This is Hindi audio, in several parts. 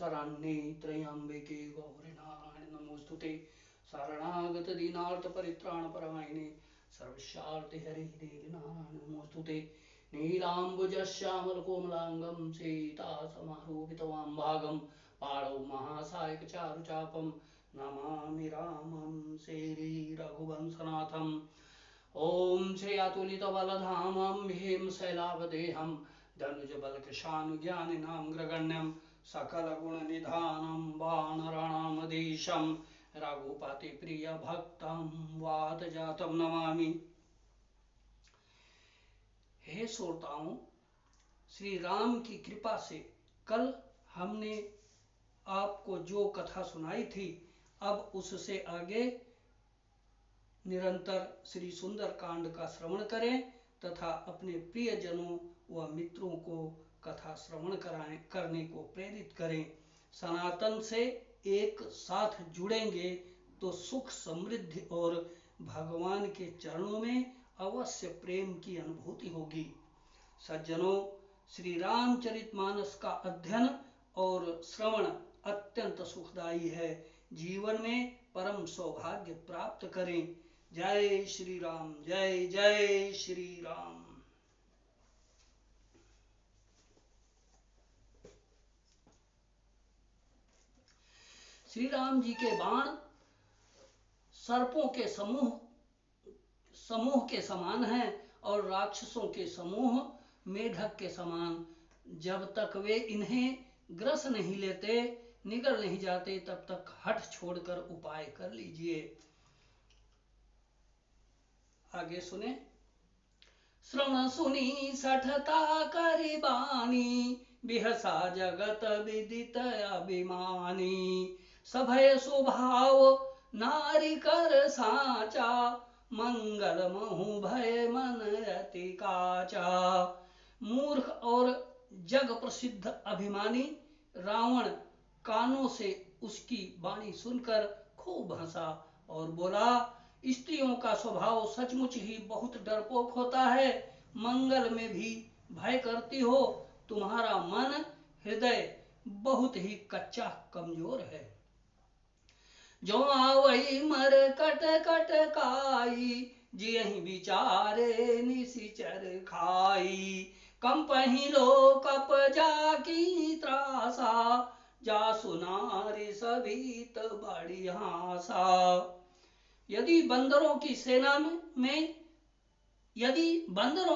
शरण्ये त्र्यंबके गौरी नारायणी नमोस्तुते। शरणागत दीनार्थ परित्राण परायणे सर्वशार्थ हरे देवी नारायणी नमोस्तुते। नीलाम्बुजश्यामल कोमलांगं सीता समारूपितवाम्भागं पाणौ महासायक चारुचापं नमामि रामं श्री रघुवंशनाथम्। ओम श्री अतुलित बलधामं हेमशैलावदेहं धनुजबलकृशानुज्ञानिनामग्रगण्यं सकलगुणनिधानं वानराणामधीशं रघुपतिप्रियभक्तं वातजातं नमामि। हे श्रोताओं, श्री राम की कृपा से कल हमने आपको जो कथा सुनाई थी, अब उससे आगे निरंतर श्री सुंदर कांड का श्रवण करें तथा अपने प्रियजनों व मित्रों को कथा श्रवण करने को प्रेरित करें। सनातन से एक साथ जुड़ेंगे तो सुख समृद्धि और भगवान के चरणों में अवश्य प्रेम की अनुभूति होगी। सज्जनों, श्री रामचरितमानस का अध्ययन और श्रवण अत्यंत सुखदायी है। जीवन में परम सौभाग्य प्राप्त करें। जय श्री राम, जय जय श्री राम। श्री राम जी के बाण सर्पों के समूह के समान हैं और राक्षसों के समूह मेढक के समान। जब तक वे इन्हें ग्रस नहीं लेते, निगल नहीं जाते, तब तक हठ छोड़कर उपाय कर लीजिए। आगे सुने। श्रवण सुनी सठता करि बानी, बिहसा जगत विदित अभिमानी। सभय स्वभाव नारी कर साचा, मंगल महु भय मन अति काचा। मूर्ख और जग प्रसिद्ध अभिमानी रावण कानों से उसकी वाणी सुनकर खूब हंसा और बोला, स्त्रियों का स्वभाव सचमुच ही बहुत डरपोक होता है, मंगल में भी भय करती हो। तुम्हारा मन हृदय बहुत ही कच्चा कमजोर है। जो आवई मर कट कट काई, जियहि विचारे निशिचर खाई। कंपहि लो कप जाकी त्रासा, जासु नारी सभीत बड़ी हासा। यदि बंदरों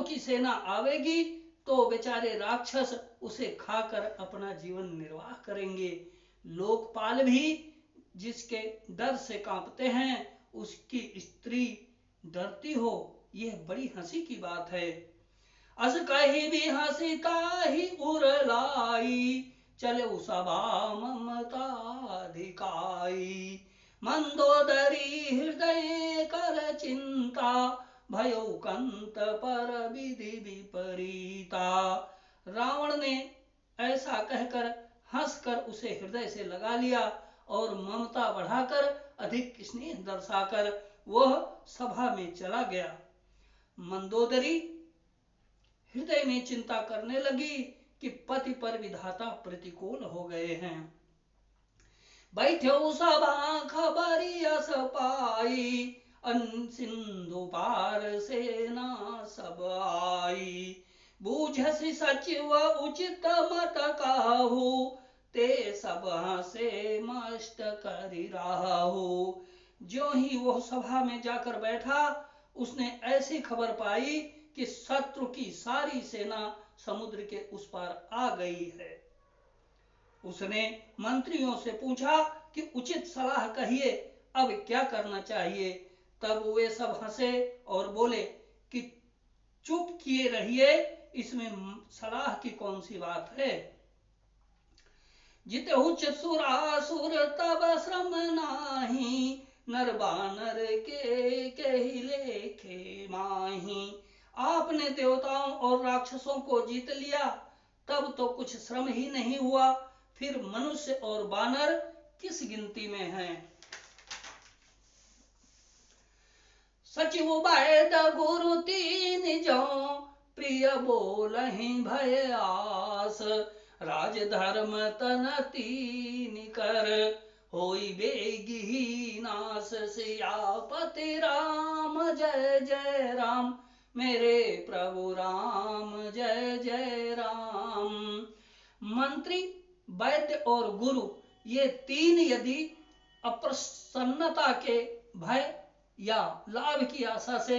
की सेना आवेगी तो बेचारे राक्षस उसे खाकर अपना जीवन निर्वाह करेंगे। लोकपाल भी जिसके डर से कांपते हैं, उसकी स्त्री डरती हो, यह बड़ी हंसी की बात है। अस कही भी हंसी ताही उरलाई, चले सभा ममता धिकाई। मंदोदरी हृदय कर चिंता, भयो कंत पर विधि विपरीता। रावण ने ऐसा कहकर हंसकर उसे हृदय से लगा लिया और ममता बढ़ाकर अधिक स्नेह दर्शाकर वह सभा में चला गया। मंदोदरी हृदय में चिंता करने लगी कि पति पर विधाता प्रतिकूल हो गए हैं। बैठो सभा खबरी अस पाई, सिंधु पार सेना सब आई। बूझसी सचिव उचित मत कहु, ते सब से मस्त करि राहु। जो ही वह सभा में जाकर बैठा, उसने ऐसी खबर पाई कि शत्रु की सारी सेना समुद्र के उस पार आ गई है। उसने मंत्रियों से पूछा कि उचित सलाह कहिए, अब क्या करना चाहिए। तब वे सब हंसे और बोले कि चुप किए रहिए, इसमें सलाह की कौन सी बात है। जितहु चतुरासुर तब श्रम नाही, नर बानर के कही लेखे माही। आपने देवताओं और राक्षसों को जीत लिया, तब तो कुछ श्रम ही नहीं हुआ, फिर मनुष्य और बानर किस गिनती में हैं। सचिव वैद गुरु तीन जो, प्रिय बोलहि भय आस। राज धर्म तन तीन कर, होई बेगी नास सियापति राम। जय जय राम मेरे प्रभु राम, जय जय राम। मंत्री, वैद्य और गुरु ये तीन यदि अप्रसन्नता के भय या लाभ की आशा से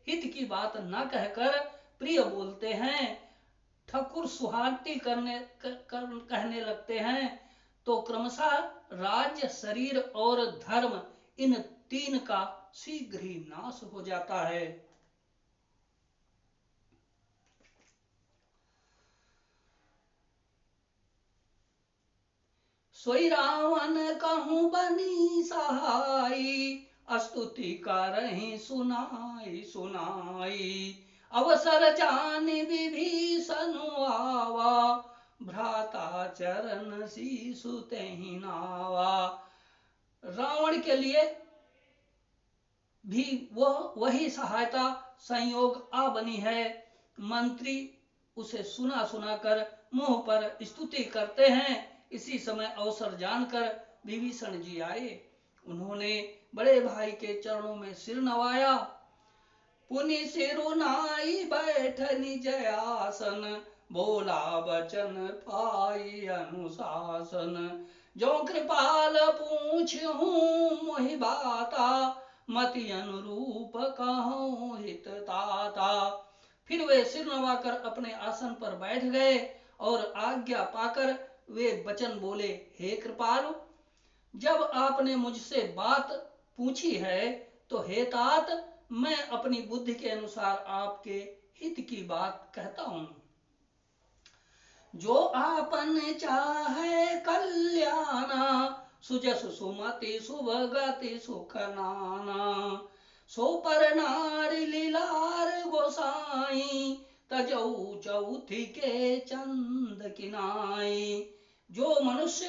हित की बात न कहकर प्रिय बोलते हैं, ठकुर सुहार्ती कहने लगते हैं, तो क्रमशः राज्य, शरीर और धर्म इन तीन का शीघ्र ही नाश हो जाता है। सोई रावण कहूँ बनी सहाई, स्तुति करहि सुनाई सुनाई। अवसर जान विभीषण आवा, भ्राता चरण शीशु तेहि नावा। रावण के लिए भी वही सहायता संयोग आ बनी है। मंत्री उसे सुना सुना कर मुंह पर स्तुति करते हैं। इसी समय अवसर जानकर विभीषण जी आए। उन्होंने बड़े भाई के चरणों में सिर नवाया। पुनि सिरुनाई बैठ निज आसन, बोला बचन पाई अनुशासन। जो कृपाल पूछहूँ मोहि बाता, मति अनुरूप कहूँ हित ताता। फिर वे सिर नवाकर अपने आसन पर बैठ गए और आज्ञा पाकर वे वचन बोले, हे कृपालु, जब आपने मुझसे बात पूछी है तो हे तात, मैं अपनी बुद्धि के अनुसार आपके हित की बात कहता हूं। जो आपन चाहे कल्याणा, सुजस सुमति सुभगति सुख नाना। सो पर नारी लीलार गोसाई, तजऊ चौथी के चंद किनाई। जो मनुष्य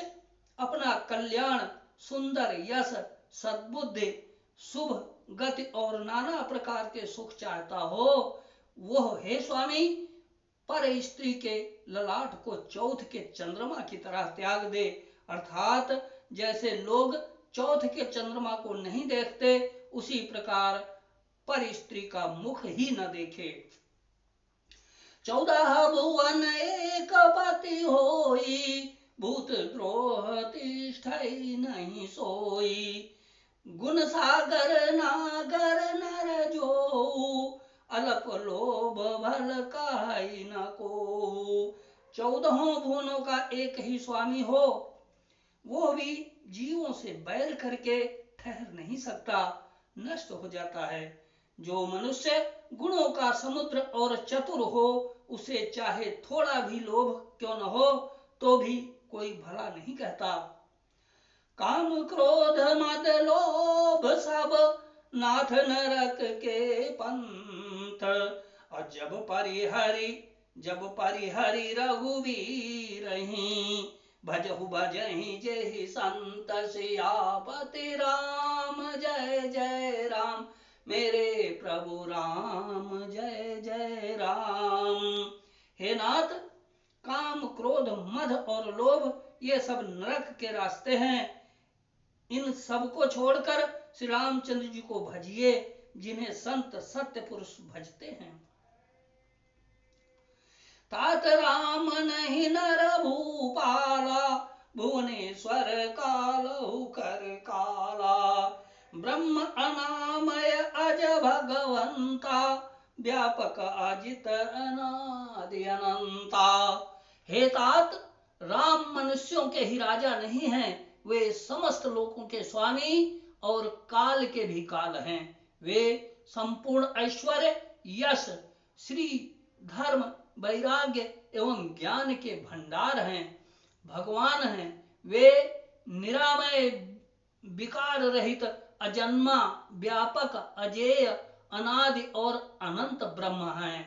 अपना कल्याण, सुंदर यश, सद्बुद्धि, शुभ गति और नाना प्रकार के सुख चाहता हो, वह हे स्वामी पर स्त्री के ललाट को चौथ के चंद्रमा की तरह त्याग दे। अर्थात जैसे लोग चौथ के चंद्रमा को नहीं देखते, उसी प्रकार पर स्त्री का मुख ही न देखे। 14 भुवन एक पति होई, भूत द्रोह तिष्ठै नहीं सोई। गुण सागर नागर नर जो, अलप लोभ भल काई न को। 14 भुवनों का एक ही स्वामी हो, वो भी जीवों से बैर करके ठहर नहीं सकता, नष्ट हो जाता है। जो मनुष्य गुणों का समुद्र और चतुर हो, उसे चाहे थोड़ा भी लोभ क्यों न हो तो भी कोई भला नहीं कहता। काम क्रोध मद लोभ सब, नाथ नरक के पंथ। और जब परिहरि रघुवीर, भजहु भजहि जेहि संत सियापति राम। जय जय राम मेरे प्रभु राम, जय जय राम। हे नाथ, काम, क्रोध, मद और लोभ ये सब नरक के रास्ते हैं। इन सब को छोड़कर श्री रामचंद्र जी को भजिए, जिन्हें संत सत्य पुरुष भजते हैं। तात राम नहीं नर भूपाला, भुवनेश्वर कालहु कर काला। ब्रह्म अनामय अज भगवंता, व्यापक अजित अनादि अनंता। हे तात, राम मनुष्यों के ही राजा नहीं हैं, वे समस्त लोकों के स्वामी और काल के भी काल हैं। वे संपूर्ण ऐश्वर्य, यश, श्री, धर्म, वैराग्य एवं ज्ञान के भंडार हैं, भगवान हैं। वे निरामय, विकार रहित, अजन्मा, व्यापक, अजेय, अनादि और अनंत ब्रह्म हैं।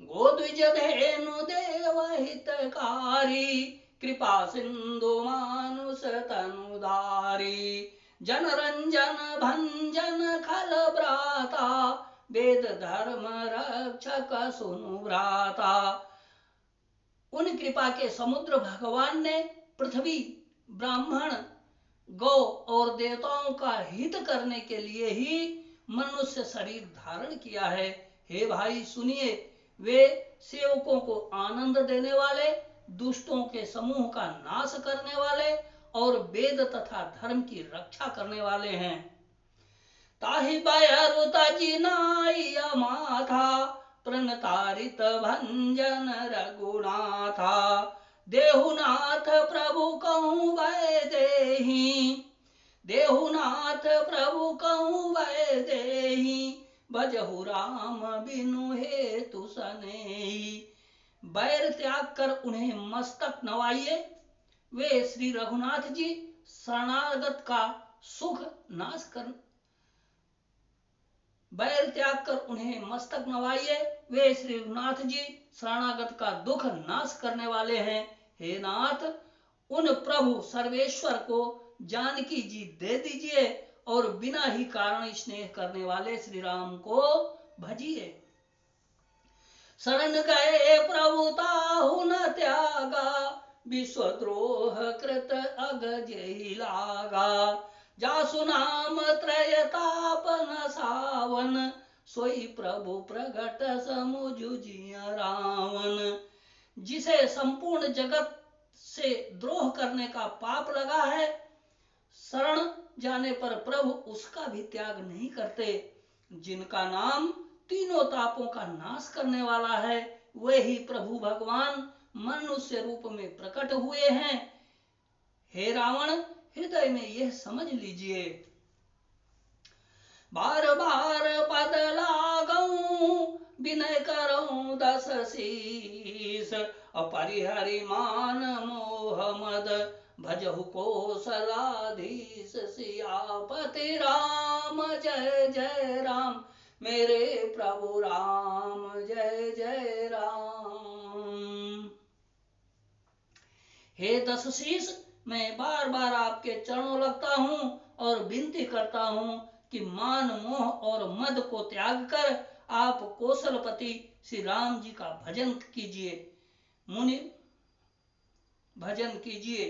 गोद्विज धेनु देव हितकारी, कृपा सिंधु मानुष तनुदारी। जनरंजन भंजन खल भ्राता, वेद धर्म रक्षक सुनु भ्राता। उन कृपा के समुद्र भगवान ने पृथ्वी, ब्राह्मण, गौ और देवताओं का हित करने के लिए ही मनुष्य शरीर धारण किया है। हे भाई सुनिए, वे सेवकों को आनंद देने वाले, दुष्टों के समूह का नाश करने वाले और वेद तथा धर्म की रक्षा करने वाले हैं। ताहि बयरुता जिनाय माथा, प्रणतारित भंजन रघुनाथा। देहुनाथ प्रभु कहूँ वै देहि, देहुनाथ प्रभु कहूँ वै देहि। भजहु राम बिनु हेतु सनेही। बैर त्याग कर उन्हें मस्तक नवाइए, वे श्री रघुनाथ जी शरणागत का सुख नाश कर बैर त्याग कर उन्हें मस्तक नवाइए, वे श्री रघुनाथ जी शरणागत का दुख नाश करने वाले हैं। हे नाथ, उन प्रभु सर्वेश्वर को जानकी जी दे दीजिए और बिना ही कारण स्नेह करने वाले श्री राम को भजिए। शरण गए प्रभु ताहु न त्यागा, विश्वद्रोह कृत अगज ही लागा। जासु नाम त्रय तापन सावन, सोई प्रभु प्रगट समुझु जिया रावण। जिसे संपूर्ण जगत से द्रोह करने का पाप लगा है, शरण जाने पर प्रभु उसका भी त्याग नहीं करते। जिनका नाम तीनों तापों का नाश करने वाला है, वे ही प्रभु भगवान मनुष्य रूप में प्रकट हुए हैं। हे रावण, हृदय में यह समझ लीजिए। बार बार पद लागऊं, विनय करऊं दस शीस। अपरिहरि मान मोह मद, भजहु कौशलाधीश। सियापति राम जय जय राम, मेरे प्रभु राम जय जय राम। हे दस शीस, मैं बार बार आपके चरणों लगता हूँ और विनती करता हूँ कि मान मोह और मद को त्याग कर आप कौशलपति श्री राम जी का भजन कीजिए। मुनि भजन कीजिए।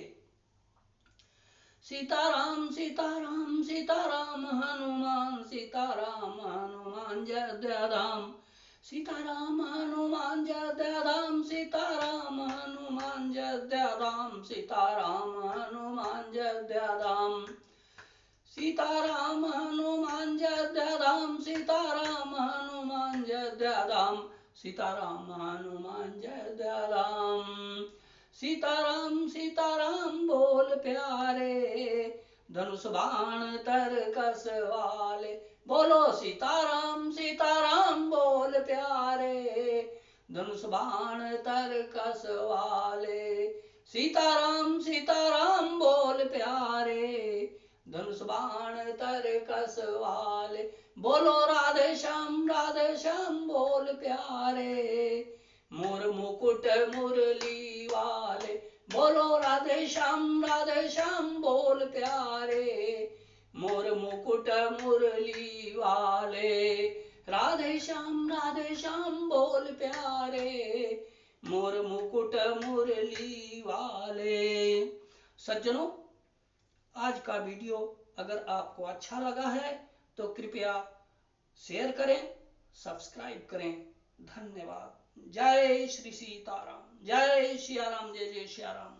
सीताराम सीताराम सीताराम हनुमान, सीताराम हनुमान जय जय राम। सीताराम हनुमान जय जय राम, सीताराम हनुमान जय जय राम। सीताराम हनुमान जय जय राम। सीताराम हनुमान जय जय राम, सीताराम हनुमान जय जय राम। सीताराम हनुमान जय जय राम। सीताराम सीताराम बोल प्यारे, धनुष बाण तर कस वाले। बोलो सीताराम सीताराम बोल प्यारे, धनुष बाण तर कस वाले। सीताराम सीताराम बोल प्यारे, धनुष बाण तर कस वाले। बोलो राधे श्याम बोल प्यारे, मोर मुकुट मुरली वाले। बोलो राधे श्याम बोल प्यारे, मोर मुकुट मुरली वाले। राधे श्याम बोल प्यारे, मोर मुकुट मुरली वाले। सज्जनों, आज का वीडियो अगर आपको अच्छा लगा है तो कृपया शेयर करें, सब्सक्राइब करें। धन्यवाद। जय श्री सीताराम, जय सिया राम, जय जय सिया राम।